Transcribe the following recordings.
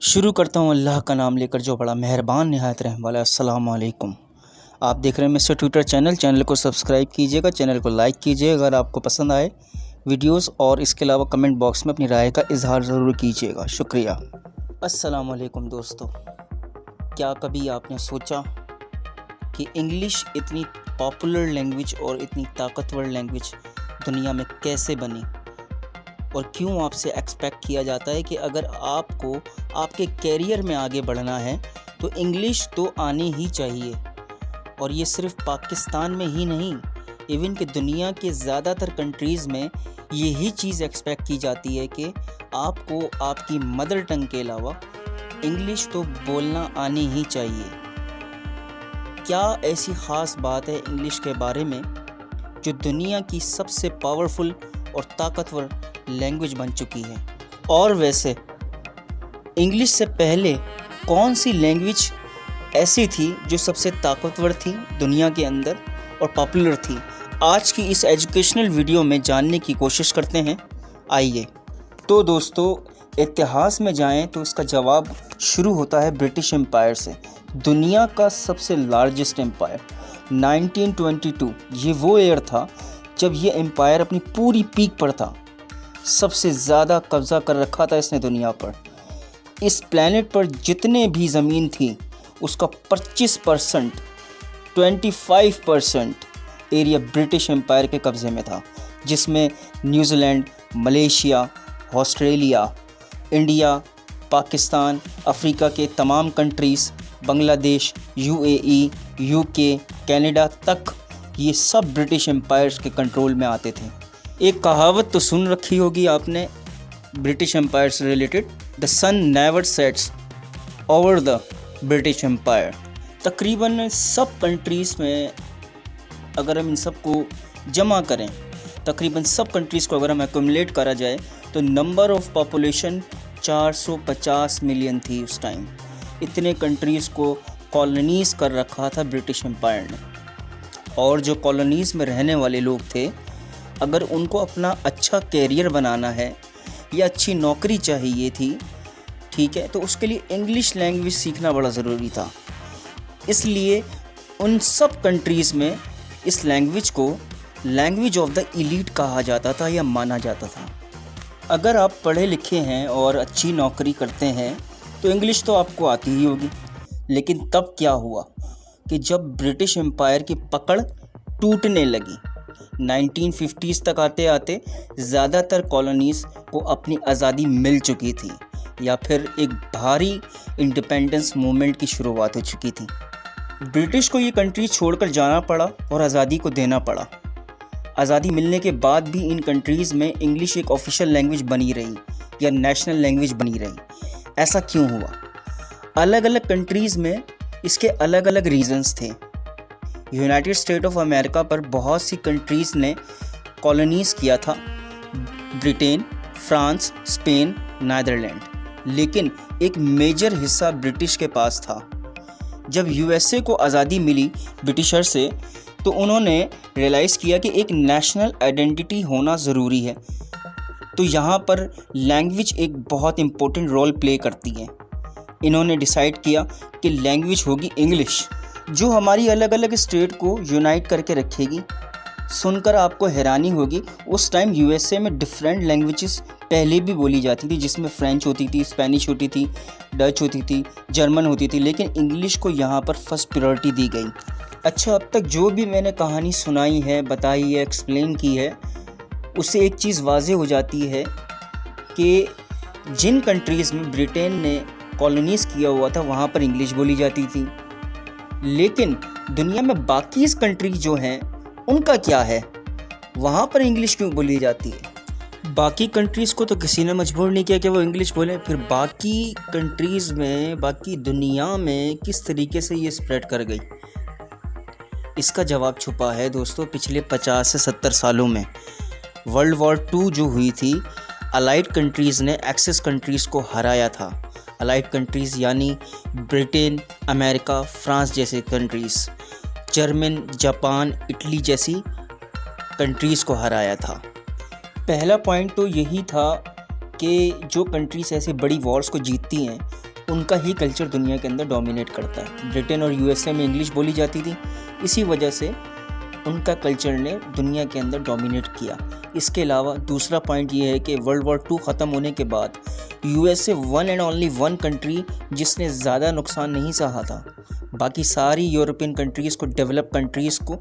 शुरू करता हूँ अल्लाह का नाम लेकर जो बड़ा मेहरबान निहायत रहम वाला। अस्सलाम वालेकुम। आप देख रहे हैं मिस्टर ट्विटर चैनल को सब्सक्राइब कीजिएगा, चैनल को लाइक कीजिए अगर आपको पसंद आए वीडियोस, और इसके अलावा कमेंट बॉक्स में अपनी राय का इजहार ज़रूर कीजिएगा। शुक्रिया। अस्सलाम वालेकुम दोस्तों, क्या कभी आपने सोचा कि इंग्लिश इतनी पॉपुलर लैंग्वेज और इतनी ताकतवर लैंग्वेज दुनिया में कैसे बनी, और क्यों आपसे एक्सपेक्ट किया जाता है कि अगर आपको आपके कैरियर में आगे बढ़ना है तो इंग्लिश तो आनी ही चाहिए। और ये सिर्फ पाकिस्तान में ही नहीं, इवन कि दुनिया के ज़्यादातर कंट्रीज़ में यही चीज़ एक्सपेक्ट की जाती है कि आपको आपकी मदर टंग के अलावा इंग्लिश तो बोलना आनी ही चाहिए। क्या ऐसी ख़ास बात है इंग्लिश के बारे में जो दुनिया की सबसे पावरफुल और ताकतवर लैंग्वेज बन चुकी है? और वैसे इंग्लिश से पहले कौन सी लैंग्वेज ऐसी थी जो सबसे ताकतवर थी दुनिया के अंदर और पॉपुलर थी? आज की इस एजुकेशनल वीडियो में जानने की कोशिश करते हैं। आइए तो दोस्तों, इतिहास में जाएं तो इसका जवाब शुरू होता है ब्रिटिश एम्पायर से। दुनिया का सबसे लार्जेस्ट एम्पायर 1922, ये वो ईयर था जब ये एम्पायर अपनी पूरी पीक पर था। सबसे ज़्यादा कब्ज़ा कर रखा था इसने दुनिया पर। इस प्लैनेट पर जितने भी ज़मीन थी उसका 25%, 25% एरिया ब्रिटिश एम्पायर के कब्ज़े में था, जिसमें New Zealand, Malaysia, Australia, India, Pakistan, Africa के तमाम countries, Bangladesh, UAE, UK, Canada तक, ये सब ब्रिटिश एम्पायर के कंट्रोल में आते थे। एक कहावत तो सुन रखी होगी आपने ब्रिटिश एम्पायर से related, the sun never sets over the British empire. तकरीबन सब कंट्रीज़ में अगर हम इन सब को जमा करें, तकरीबन सब कंट्रीज़ को अगर हम एक्यूमुलेट करा जाए तो नंबर ऑफ़ पॉपुलेशन 450 मिलियन थी उस टाइम। इतने कंट्रीज़ को कॉलोनीज़ कर रखा था ब्रिटिश एम्पायर ने। और जो कॉलोनीज़ में रहने वाले लोग थे, अगर उनको अपना अच्छा कैरियर बनाना है या अच्छी नौकरी चाहिए थी, ठीक है, तो उसके लिए इंग्लिश लैंग्वेज सीखना बड़ा ज़रूरी था। इसलिए उन सब कंट्रीज़ में इस लैंग्वेज को लैंग्वेज ऑफ द एलीट कहा जाता था या माना जाता था। अगर आप पढ़े लिखे हैं और अच्छी नौकरी करते हैं तो इंग्लिश तो आपको आती ही होगी। लेकिन तब क्या हुआ कि जब ब्रिटिश एम्पायर की पकड़ टूटने लगी, 1950s तक आते आते ज़्यादातर कॉलोनीज़ को अपनी आज़ादी मिल चुकी थी, या फिर एक भारी इंडिपेंडेंस मूवमेंट की शुरुआत हो चुकी थी। ब्रिटिश को ये कंट्री छोड़कर जाना पड़ा और आज़ादी को देना पड़ा। आज़ादी मिलने के बाद भी इन कंट्रीज़ में इंग्लिश एक ऑफिशियल लैंग्वेज बनी रही या नेशनल लैंग्वेज बनी रही। ऐसा क्यों हुआ? अलग अलग कंट्रीज़ में इसके अलग अलग रीज़न्स थे। यूनाइटेड स्टेट ऑफ अमेरिका पर बहुत सी कंट्रीज़ ने कॉलोनीज़ किया था, ब्रिटेन, फ्रांस, स्पेन, नीदरलैंड। लेकिन एक मेजर हिस्सा ब्रिटिश के पास था। जब यूएसए को आज़ादी मिली ब्रिटिशर से, तो उन्होंने रियलाइज़ किया कि एक नेशनल आइडेंटिटी होना ज़रूरी है। तो यहाँ पर लैंग्वेज एक बहुत इम्पोर्टेंट रोल प्ले करती है। इन्होंने डिसाइड किया कि लैंग्वेज होगी इंग्लिश, जो हमारी अलग अलग स्टेट को यूनाइट करके रखेगी। सुनकर आपको हैरानी होगी, उस टाइम यूएसए में डिफरेंट लैंग्वेजेस पहले भी बोली जाती थी, जिसमें फ्रेंच होती थी, स्पेनिश होती थी, डच होती थी, जर्मन होती थी, लेकिन इंग्लिश को यहाँ पर फर्स्ट प्रायोरिटी दी गई। अच्छा, अब तक जो भी मैंने कहानी सुनाई है, बताई है, एक्सप्लेन की है, उससे एक चीज़ वाज़ेह हो जाती है कि जिन कंट्रीज़ में ब्रिटेन ने कॉलोनीज़ किया हुआ था वहाँ पर इंग्लिश बोली जाती थी, लेकिन दुनिया में बाकी इस कंट्री जो हैं उनका क्या है? वहाँ पर इंग्लिश क्यों बोली जाती है? बाकी कंट्रीज़ को तो किसी ने मजबूर नहीं किया कि वो इंग्लिश बोलें। फिर बाकी कंट्रीज़ में, बाकी दुनिया में किस तरीके से ये स्प्रेड कर गई? इसका जवाब छुपा है दोस्तों पिछले 50 से 70 सालों में। वर्ल्ड वॉर 2 जो हुई थी, अलाइड कंट्रीज़ ने एक्सेस कंट्रीज़ को हराया था। अलाइड कंट्रीज़ यानी ब्रिटेन, अमेरिका, फ्रांस जैसे कंट्रीज़, जर्मन, जापान, इटली जैसी कंट्रीज़ को हराया था। पहला पॉइंट तो यही था कि जो कंट्रीज़ ऐसे बड़ी वॉर्स को जीतती हैं उनका ही कल्चर दुनिया के अंदर डोमिनेट करता है। ब्रिटेन और यूएसए में इंग्लिश बोली जाती थी, इसी वजह से उनका कल्चर ने दुनिया के अंदर डोमिनेट किया। इसके अलावा दूसरा पॉइंट ये है कि वर्ल्ड वॉर 2 ख़त्म होने के बाद USA one and only one country जिसने ज़्यादा नुकसान नहीं सहा था। बाकी सारी यूरोपियन कंट्रीज़ को, डेवलप कंट्रीज़ को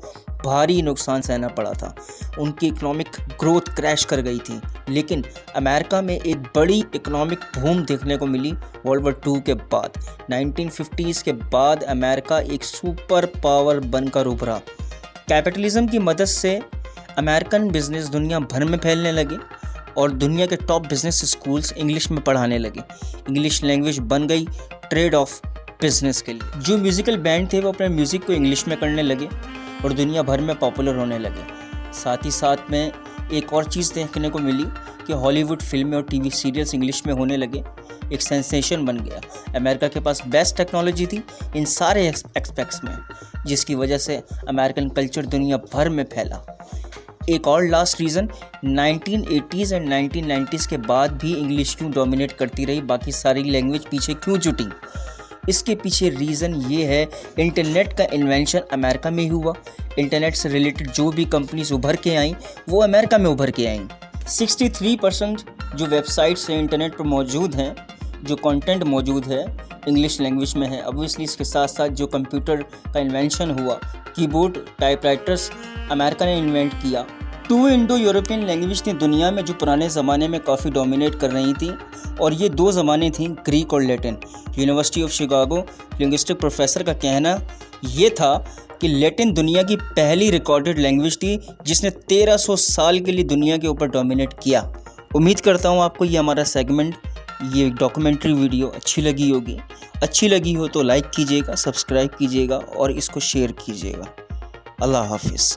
भारी नुकसान सहना पड़ा था। उनकी इकोनॉमिक ग्रोथ क्रैश कर गई थी। लेकिन अमेरिका में एक बड़ी इकोनॉमिक बूम देखने को मिली वर्ल्ड वॉर 2 के बाद। 1950s के बाद अमेरिका एक सुपर पावर बनकर उभरा। कैपिटलिज्म की मदद से अमेरिकन बिजनेस दुनिया भर में फैलने लगे और दुनिया के टॉप बिजनेस स्कूल्स इंग्लिश में पढ़ाने लगे। इंग्लिश लैंग्वेज बन गई ट्रेड ऑफ बिजनेस के लिए। जो म्यूज़िकल बैंड थे वो अपने म्यूज़िक को इंग्लिश में करने लगे और दुनिया भर में पॉपुलर होने लगे। साथ ही साथ में एक और चीज़ देखने को मिली कि हॉलीवुड फिल्में और टीवी सीरियल्स इंग्लिश में होने लगे। एक सेंसेशन बन गया। अमेरिका के पास बेस्ट टेक्नोलॉजी थी इन सारे एस्पेक्ट्स में, जिसकी वजह से अमेरिकन कल्चर दुनिया भर में फैला। एक और last reason, 1980s and 1990s के बाद भी इंग्लिश क्यों डोमिनेट करती रही, बाकी सारी लैंग्वेज पीछे क्यों छूटी। इसके पीछे रीज़न ये है, इंटरनेट का इन्वेंशन अमेरिका में ही हुआ। इंटरनेट से रिलेटेड जो भी कंपनीज उभर के आईं वो अमेरिका में उभर के आईं। 63% जो वेबसाइट्स हैं इंटरनेट पर मौजूद हैं, जो कंटेंट मौजूद है इंग्लिश लैंग्वेज में है। ऑब्वियसली इसके साथ साथ जो कंप्यूटर का इन्वेंशन हुआ, कीबोर्ड, टाइपराइटर्स अमेरिका ने इन्वेंट किया। 2 इंडो यूरोपियन लैंग्वेज थी दुनिया में जो पुराने ज़माने में काफ़ी डोमिनेट कर रही थी, और ये 2 ज़माने थी, ग्रीक और Latin. University of Chicago linguistic professor का कहना ये था कि लैटिन दुनिया की पहली रिकॉर्डेड लैंग्वेज थी जिसने 1300 साल के लिए दुनिया के ऊपर डोमिनेट किया। उम्मीद करता हूँ आपको ये हमारा सेगमेंट, ये डॉक्यूमेंट्री वीडियो अच्छी लगी होगी। अच्छी लगी हो तो लाइक कीजिएगा, सब्सक्राइब कीजिएगा और इसको शेयर कीजिएगा। अल्लाह हाफिज़।